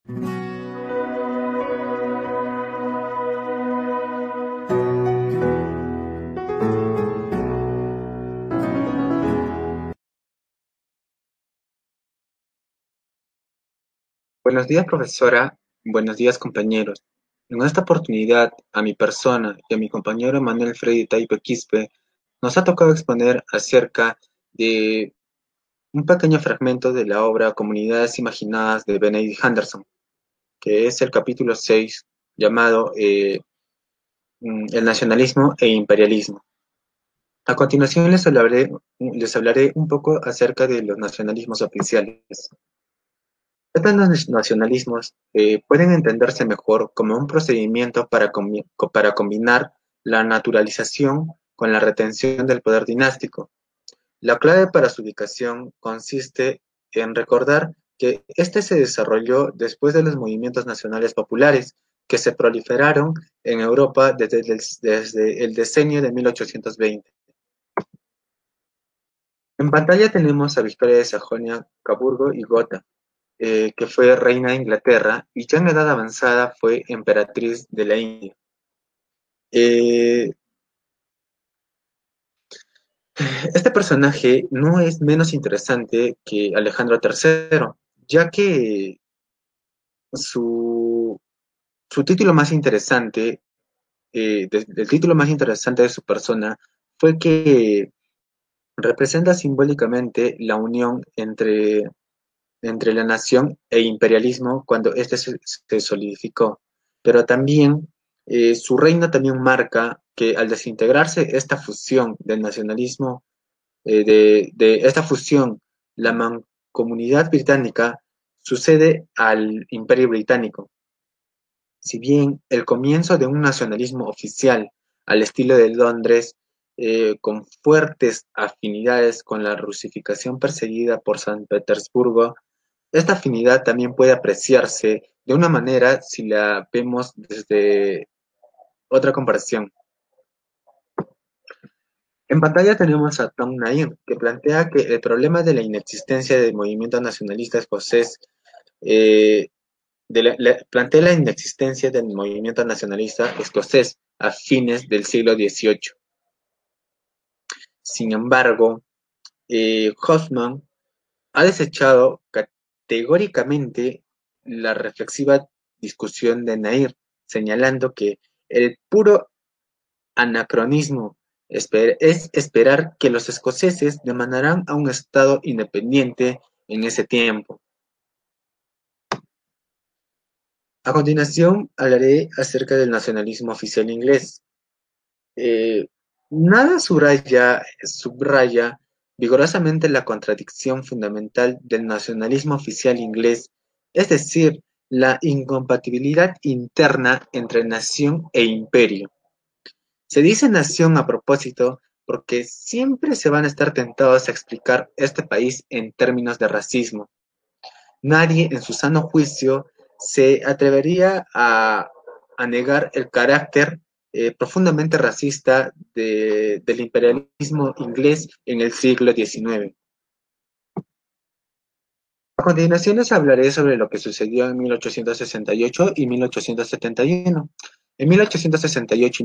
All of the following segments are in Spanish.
Buenos días, profesora. Buenos días, compañeros. En esta oportunidad, a mi persona y a mi compañero Manuel Freddy Taipe Quispe, nos ha tocado exponer acerca de un pequeño fragmento de la obra Comunidades Imaginadas de Benedict Anderson, que es el capítulo 6, llamado El nacionalismo e imperialismo. A continuación les hablaré un poco acerca de los nacionalismos oficiales. Estos nacionalismos pueden entenderse mejor como un procedimiento para combinar la naturalización con la retención del poder dinástico. La clave para su ubicación consiste en recordar que este se desarrolló después de los movimientos nacionales populares que se proliferaron en Europa desde el decenio de 1820. En pantalla tenemos a Victoria de Sajonia-Coburgo y Gotha, que fue reina de Inglaterra y ya en edad avanzada fue emperatriz de la India. Eh, este personaje no es menos interesante que Alejandro III, ya que su, su título más interesante, el título más interesante de su persona fue que representa simbólicamente la unión entre la nación e imperialismo cuando éste se solidificó. Pero también su reino también marca que al desintegrarse esta fusión del nacionalismo, de esta fusión, la mancomunidad británica sucede al imperio británico. Si bien el comienzo de un nacionalismo oficial al estilo de Londres, con fuertes afinidades con la rusificación perseguida por San Petersburgo, esta afinidad también puede apreciarse de una manera si la vemos desde otra comparación. En pantalla tenemos a Tom Nair, que plantea que el problema de la inexistencia del movimiento nacionalista escocés, eh, plantea la inexistencia del movimiento nacionalista escocés a fines del siglo XVIII. Sin embargo, Hoffman ha desechado categóricamente la reflexiva discusión de Nair, señalando que el puro anacronismo es esperar que los escoceses demandarán a un Estado independiente en ese tiempo. A continuación, hablaré acerca del nacionalismo oficial inglés. Eh, Nada subraya vigorosamente la contradicción fundamental del nacionalismo oficial inglés, es decir, la incompatibilidad interna entre nación e imperio. Se dice nación a propósito porque siempre se van a estar tentados a explicar este país en términos de racismo. Nadie en su sano juicio se atrevería a negar el carácter profundamente racista del imperialismo inglés en el siglo XIX. A continuación les hablaré sobre lo que sucedió en 1868 y 1871. En 1868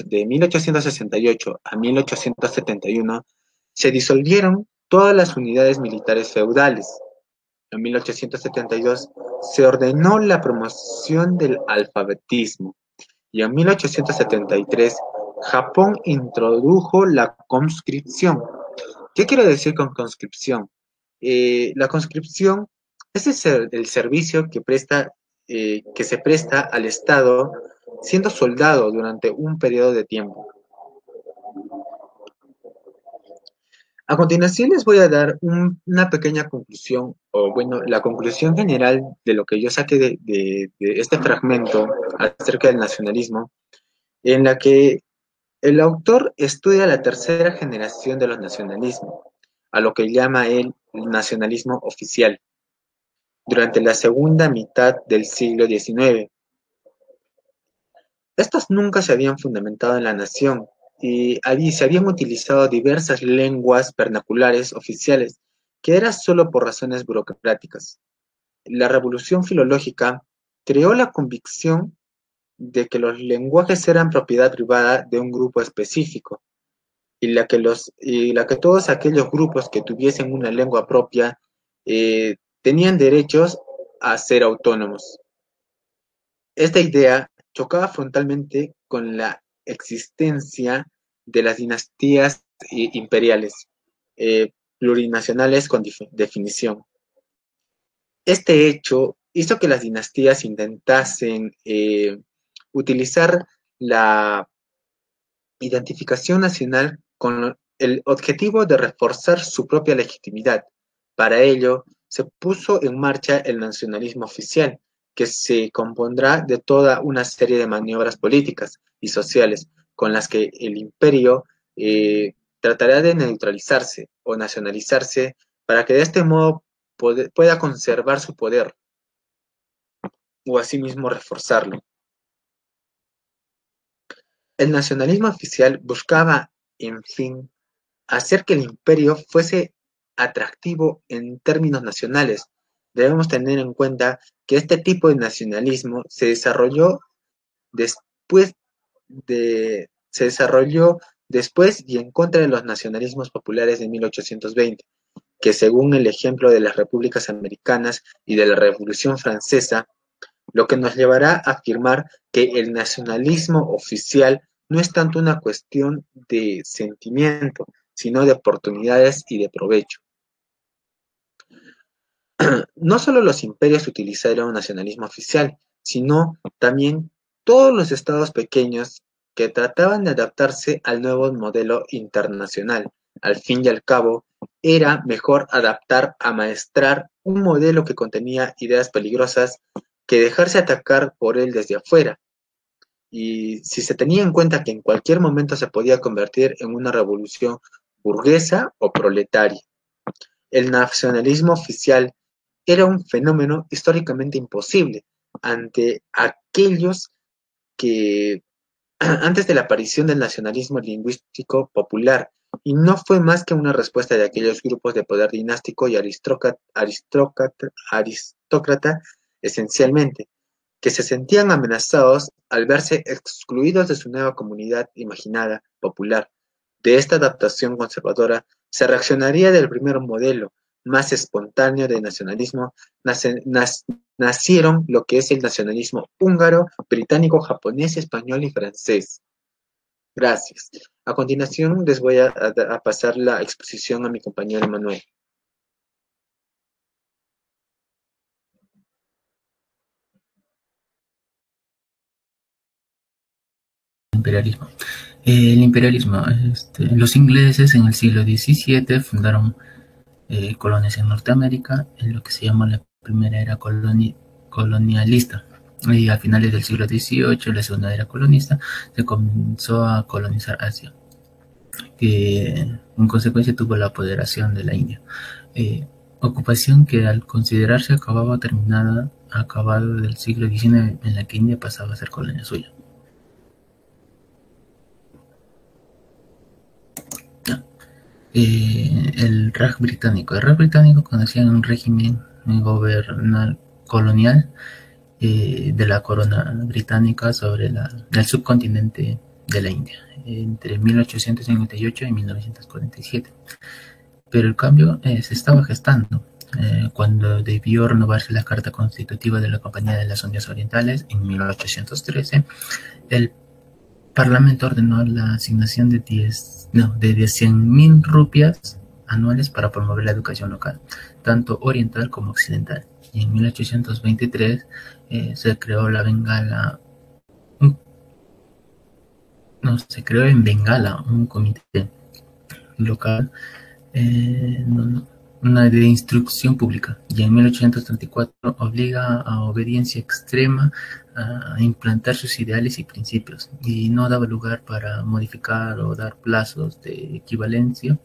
de 1868 a 1871 se disolvieron todas las unidades militares feudales. En 1872 se ordenó la promoción del alfabetismo y en 1873 Japón introdujo la conscripción. ¿Qué quiero decir con conscripción? La conscripción es el servicio que se presta al Estado siendo soldado durante un periodo de tiempo. A continuación les voy a dar una pequeña conclusión, o bueno, la conclusión general de lo que yo saqué de este fragmento acerca del nacionalismo, en la que el autor estudia la tercera generación de los nacionalismos, a lo que llama él el nacionalismo oficial, durante la segunda mitad del siglo XIX. Estos nunca se habían fundamentado en la nación y se habían utilizado diversas lenguas vernaculares oficiales, que era solo por razones burocráticas. la revolución filológica creó la convicción de que los lenguajes eran propiedad privada de un grupo específico y la que todos aquellos grupos que tuviesen una lengua propia tenían derechos a ser autónomos. Esta idea chocaba frontalmente con la existencia de las dinastías imperiales plurinacionales con definición. Este hecho hizo que las dinastías intentasen utilizar la identificación nacional con el objetivo de reforzar su propia legitimidad. Para ello, se puso en marcha el nacionalismo oficial, que se compondrá de toda una serie de maniobras políticas y sociales con las que el imperio tratará de neutralizarse o nacionalizarse para que de este modo pueda conservar su poder o asimismo reforzarlo. El nacionalismo oficial buscaba, en fin, hacer que el imperio fuese atractivo en términos nacionales. Debemos tener en cuenta que este tipo de nacionalismo después se desarrolló después y en contra de los nacionalismos populares de 1820, que según el ejemplo de las repúblicas americanas y de la Revolución Francesa, lo que nos llevará a afirmar que el nacionalismo oficial no es tanto una cuestión de sentimiento, sino de oportunidades y de provecho. No solo los imperios utilizaron nacionalismo oficial, sino también todos los estados pequeños que trataban de adaptarse al nuevo modelo internacional. Al fin y al cabo, era mejor amaestrar un modelo que contenía ideas peligrosas que dejarse atacar por él desde afuera. Y si se tenía en cuenta que en cualquier momento se podía convertir en una revolución burguesa o proletaria. El nacionalismo oficial era un fenómeno históricamente imposible ante aquellos que antes de la aparición del nacionalismo lingüístico popular, y no fue más que una respuesta de aquellos grupos de poder dinástico y aristócrata esencialmente, que se sentían amenazados al verse excluidos de su nueva comunidad imaginada, popular. De esta adaptación conservadora se reaccionaría del primer modelo, más espontáneo de nacionalismo, nacieron lo que es el nacionalismo húngaro, británico, japonés, español y francés. Gracias. A continuación les voy a pasar la exposición a mi compañero Manuel. Imperialismo. El imperialismo, los ingleses en el siglo XVII fundaron colonias en Norteamérica en lo que se llamó la primera era colonialista. Y a finales del siglo XVIII, la segunda era colonista, se comenzó a colonizar Asia, que en consecuencia tuvo la apoderación de la India. Ocupación que al considerarse acabado del siglo XIX, en la que India pasaba a ser colonia suya. El Raj británico. El Raj británico conocía un régimen gobernal colonial de la corona británica sobre el subcontinente de la India entre 1858 y 1947. Pero el cambio se estaba gestando cuando debió renovarse la Carta Constitutiva de la Compañía de las Indias Orientales en 1813. El Parlamento ordenó la asignación de 100.000 rupias anuales para promover la educación local, tanto oriental como occidental. Y en 1823 se creó en Bengala un comité local, una de instrucción pública, y en 1834 obliga a obediencia extrema a implantar sus ideales y principios, y no daba lugar para modificar o dar plazos de equivalencia,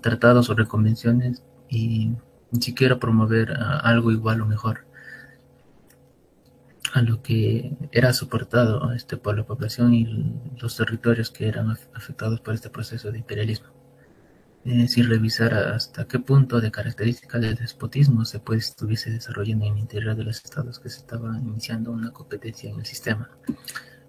tratados sobre convenciones, y ni siquiera promover algo igual o mejor a lo que era soportado por la población y los territorios que eran afectados por este proceso de imperialismo. sin revisar hasta qué punto de características del despotismo estuviese desarrollando en el interior de los estados que se estaba iniciando una competencia en el sistema.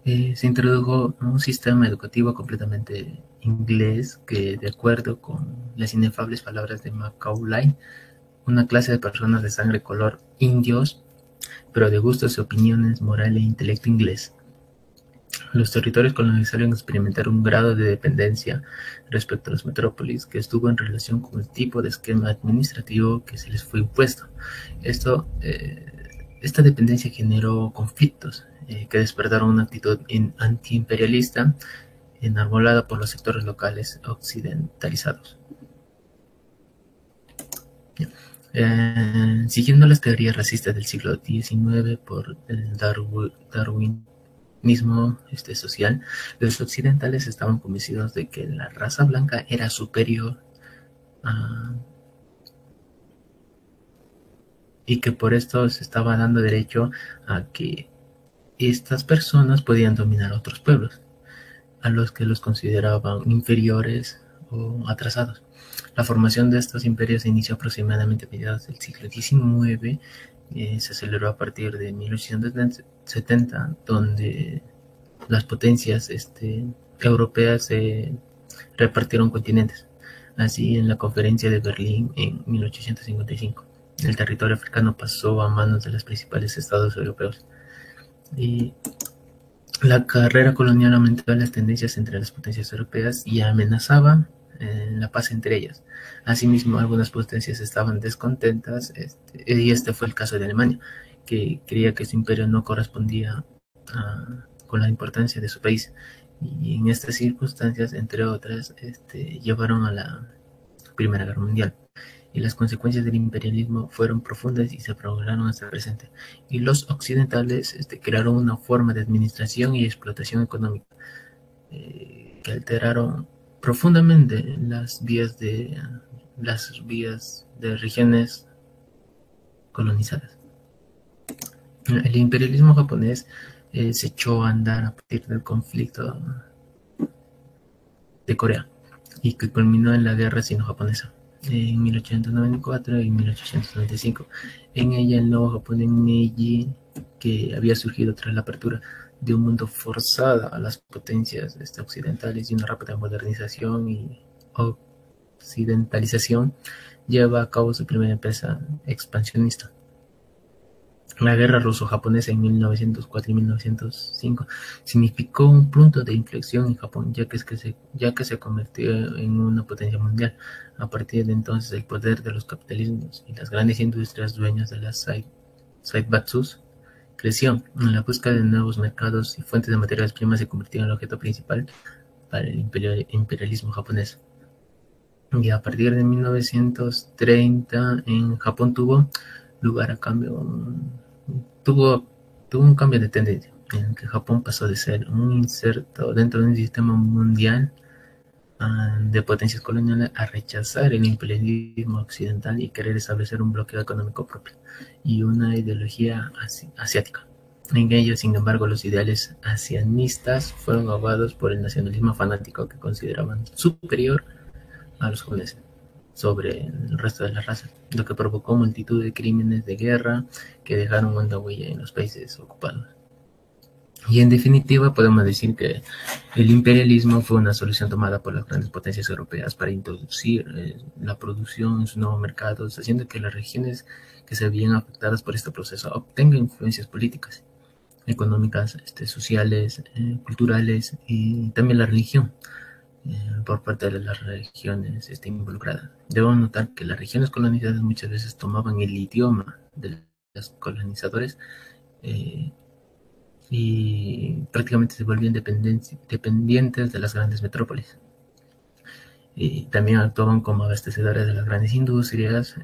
Se introdujo un sistema educativo completamente inglés que, de acuerdo con las inefables palabras de Macaulay, una clase de personas de sangre color indios, pero de gustos y opiniones, moral e intelecto inglés. Los territorios colonizaron experimentaron un grado de dependencia respecto a las metrópolis que estuvo en relación con el tipo de esquema administrativo que se les fue impuesto. Esta dependencia generó conflictos que despertaron una actitud antiimperialista enarbolada por los sectores locales occidentalizados. Siguiendo las teorías racistas del siglo XIX por el darwinismo social, los occidentales estaban convencidos de que la raza blanca era superior y que por esto se estaba dando derecho a que estas personas podían dominar a otros pueblos, a los que los consideraban inferiores o atrasados. La formación de estos imperios se inició aproximadamente a mediados del siglo XIX, se aceleró a partir de 1870, donde las potencias europeas se repartieron continentes. Así, en la Conferencia de Berlín en 1855, el territorio africano pasó a manos de los principales estados europeos. Y la carrera colonial aumentó las tendencias entre las potencias europeas y amenazaba la paz entre ellas. Asimismo, algunas potencias estaban descontentas, y este fue el caso de Alemania, que creía que su imperio no correspondía con la importancia de su país. Y en estas circunstancias, entre otras, llevaron a la Primera Guerra Mundial. Y las consecuencias del imperialismo fueron profundas y se prolongaron hasta el presente. Y los occidentales crearon una forma de administración y explotación económica que alteraron profundamente las vías de regiones colonizadas. El imperialismo japonés se echó a andar a partir del conflicto de Corea y que culminó en la guerra sino-japonesa en 1894 y 1895. En ella, el nuevo Japón en Meiji, que había surgido tras la apertura de un mundo forzada a las potencias occidentales y una rápida modernización y occidentalización, lleva a cabo su primera empresa expansionista. La guerra ruso-japonesa en 1904 y 1905 significó un punto de inflexión en Japón, ya que se convirtió en una potencia mundial. A partir de entonces, el poder de los capitalismos y las grandes industrias dueñas de las Zaibatsus creció. En la búsqueda de nuevos mercados y fuentes de materias primas se convirtió en el objeto principal para el imperialismo japonés. Y a partir de 1930, en Japón tuvo un cambio de tendencia, en el que Japón pasó de ser un inserto dentro de un sistema mundial de potencias coloniales a rechazar el imperialismo occidental y querer establecer un bloqueo económico propio y una ideología asiática. En ello, sin embargo, los ideales asianistas fueron ahogados por el nacionalismo fanático que consideraban superior a los japoneses sobre el resto de la raza, lo que provocó multitud de crímenes de guerra que dejaron honda huella en los países ocupados. Y en definitiva, podemos decir que el imperialismo fue una solución tomada por las grandes potencias europeas para introducir la producción en sus nuevos mercados, haciendo que las regiones que se veían afectadas por este proceso obtengan influencias políticas, económicas, sociales, culturales y también la religión por parte de las regiones involucradas. Debo notar que las regiones colonizadas muchas veces tomaban el idioma de los colonizadores y prácticamente se volvían dependientes de las grandes metrópolis. Y también actuaban como abastecedores de las grandes industrias,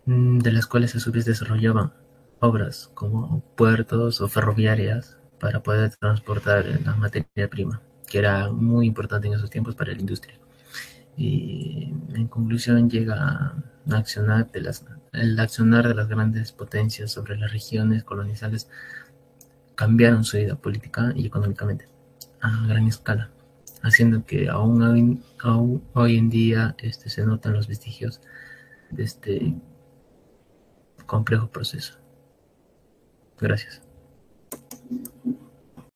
de las cuales a su vez desarrollaban obras como puertos o ferroviarias para poder transportar la materia prima, que era muy importante en esos tiempos para la industria. Y en conclusión llega a accionar el accionar de las grandes potencias sobre las regiones coloniales cambiaron su vida política y económicamente a gran escala, haciendo que aún hoy en día se notan los vestigios de este complejo proceso. Gracias.